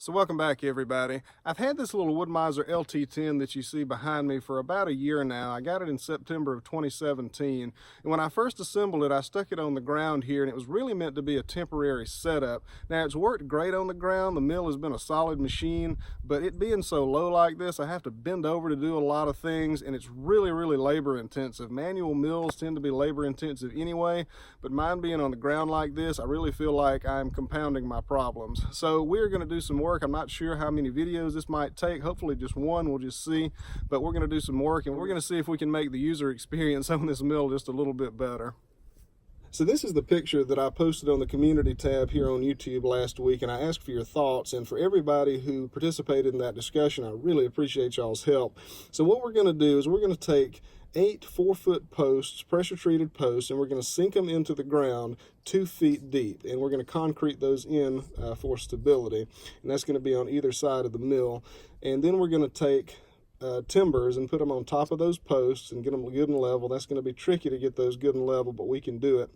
So welcome back, everybody. I've had this little Wood-Mizer LT10 that you see behind me for about a year now. I got it in September of 2017, and when I first assembled it, I stuck it on the ground here, and it was really meant to be a temporary setup. Now, it's worked great on the ground. The mill has been a solid machine, but it being so low like this, I have to bend over to do a lot of things, and it's really labor intensive. Manual mills tend to be labor intensive anyway, but mine being on the ground like this, I really feel like I'm compounding my problems. So we're going to do some work. I'm not sure how many videos this might take. Hopefully just one, we'll just see. But we're going to do some work, and we're going to see if we can make the user experience on this mill just a little bit better. So this is the picture that I posted on the community tab here on YouTube last week, and I asked for your thoughts. And for everybody who participated in that discussion, I really appreciate y'all's help. So what we're going to do is we're going to take 8 4-foot posts, pressure treated posts, and we're going to sink them into the ground 2 feet deep, and we're going to concrete those in for stability, and that's going to be on either side of the mill. And then we're going to take timbers and put them on top of those posts and get them good and level. That's going to be tricky to get those good and level, but we can do it.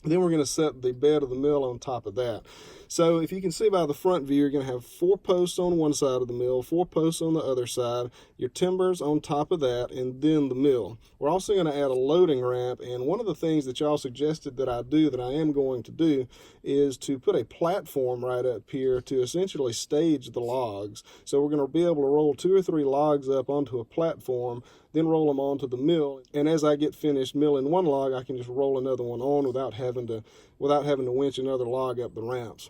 Then we're going to set the bed of the mill on top of that. So if you can see by the front view, you're going to have 4 posts on one side of the mill, 4 posts on the other side, your timbers on top of that, and then the mill. We're also going to add a loading ramp, and one of the things that y'all suggested that I do, that I am going to do, is to put a platform right up here to essentially stage the logs. So we're going to be able to roll 2 or 3 logs up onto a platform, then roll them onto the mill, and as I get finished milling one log, I can just roll another one on without having to winch another log up the ramps.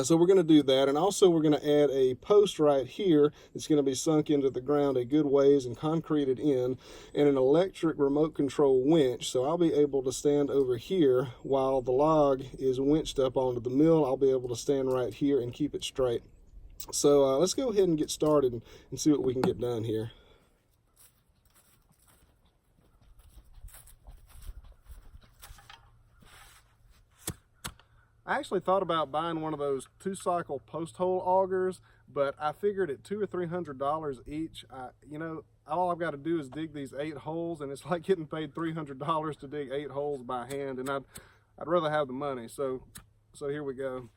So we're going to do that, and also we're going to add a post right here that's going to be sunk into the ground a good ways and concreted in, and an electric remote control winch. So I'll be able to stand over here while the log is winched up onto the mill. I'll be able to stand right here and keep it straight. So let's go ahead and get started and see what we can get done here. I actually thought about buying one of those 2-cycle post hole augers, but I figured at $200 or $300 each, all I've got to do is dig these 8 holes, and it's like getting paid $300 to dig 8 holes by hand, and I'd rather have the money. So here we go.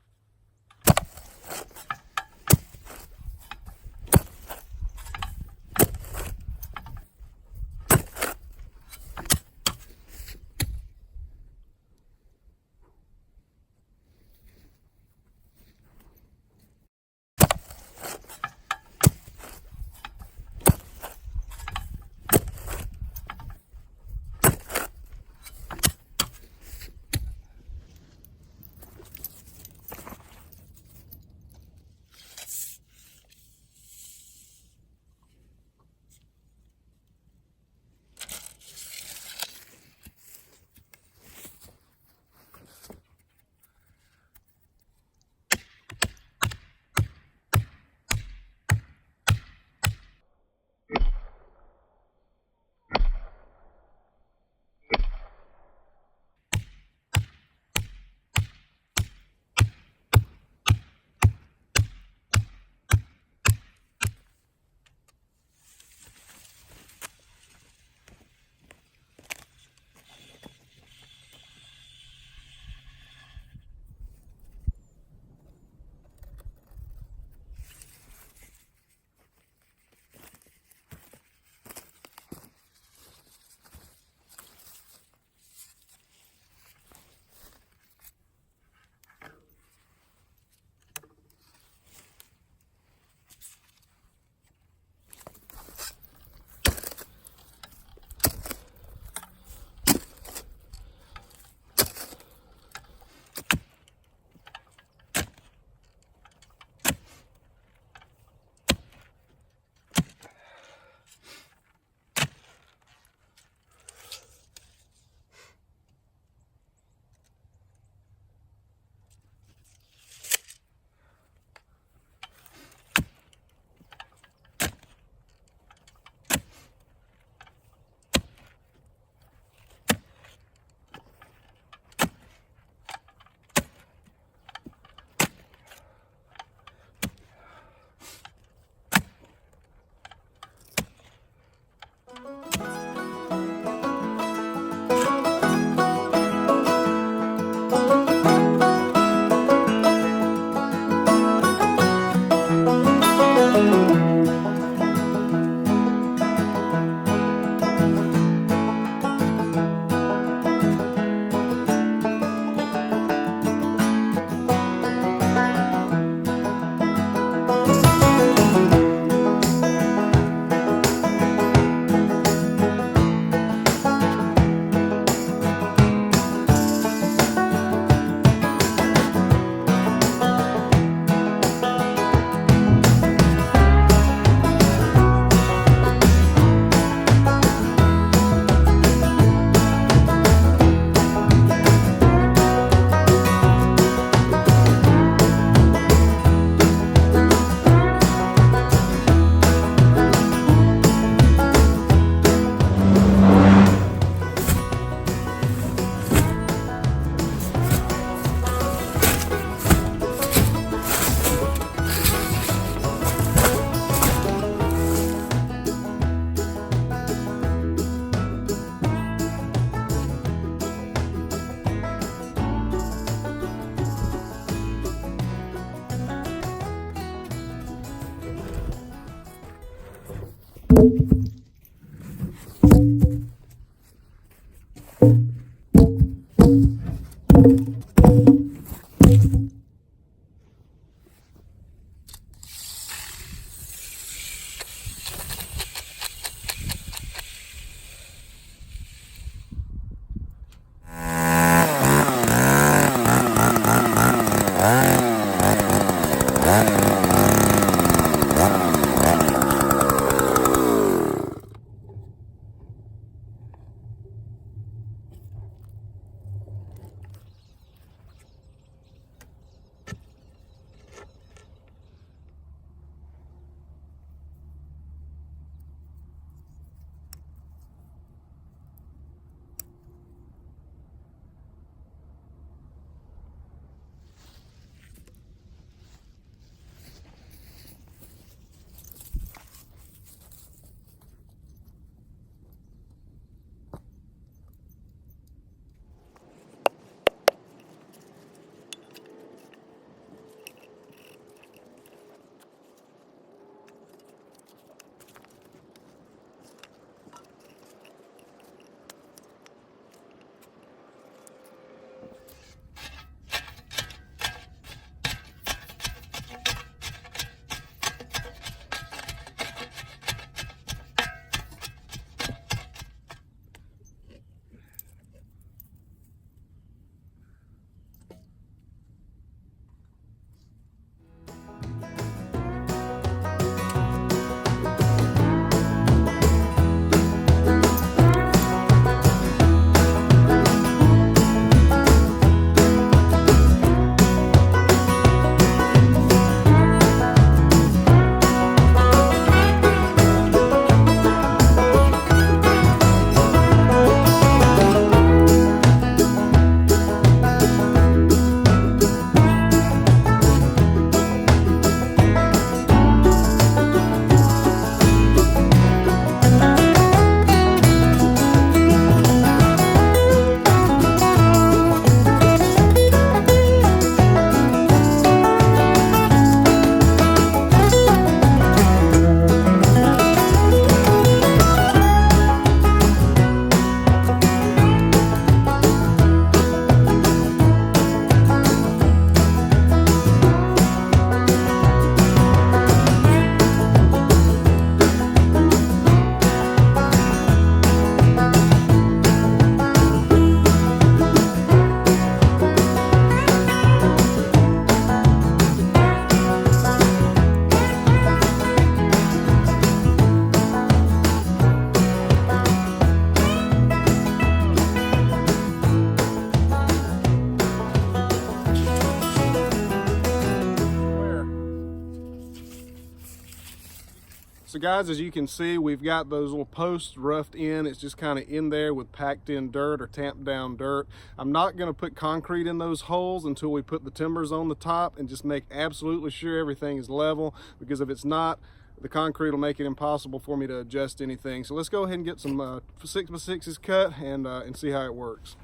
So guys, as you can see, we've got those little posts roughed in. It's just kind of in there with packed in dirt or tamped down dirt. I'm not going to put concrete in those holes until we put the timbers on the top and just make absolutely sure everything is level, because if it's not, the concrete will make it impossible for me to adjust anything. So let's go ahead and get some 6x6s cut and see how it works.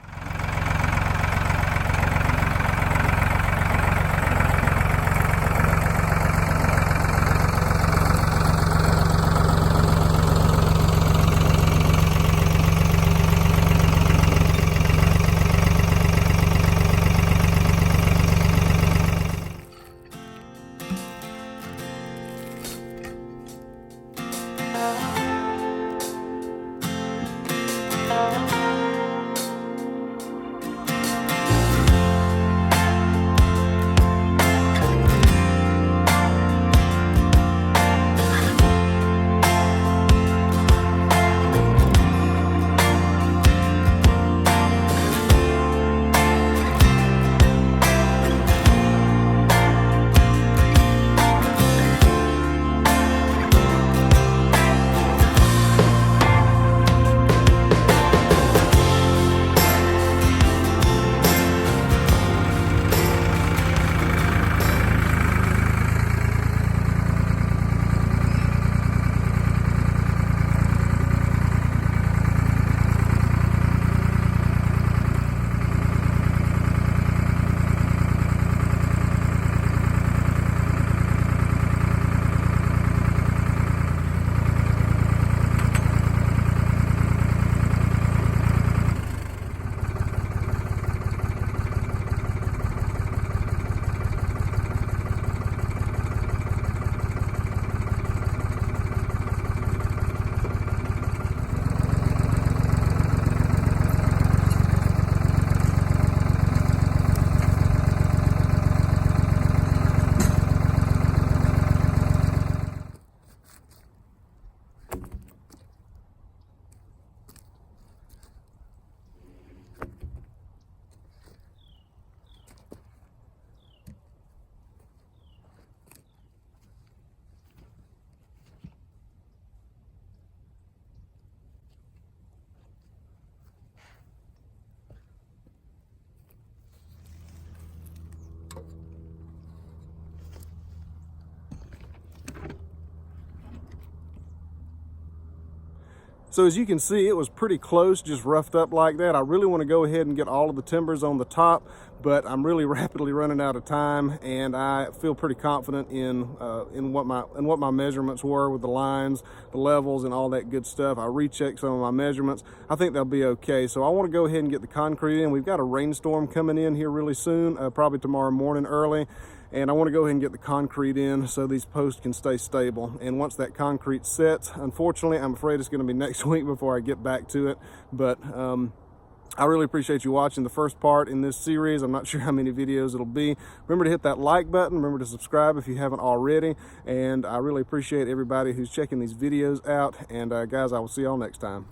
So as you can see, it was pretty close, just roughed up like that. I really want to go ahead and get all of the timbers on the top, but I'm really rapidly running out of time, and I feel pretty confident in what my measurements were with the lines, the levels, and all that good stuff. I rechecked some of my measurements. I think they'll be okay. So I want to go ahead and get the concrete in. We've got a rainstorm coming in here really soon, probably tomorrow morning early. And I want to go ahead and get the concrete in so these posts can stay stable. And once that concrete sets, unfortunately, I'm afraid it's going to be next week before I get back to it. But I really appreciate you watching the first part in this series. I'm not sure how many videos it'll be. Remember to hit that like button. Remember to subscribe if you haven't already. And I really appreciate everybody who's checking these videos out. And guys, I will see y'all next time.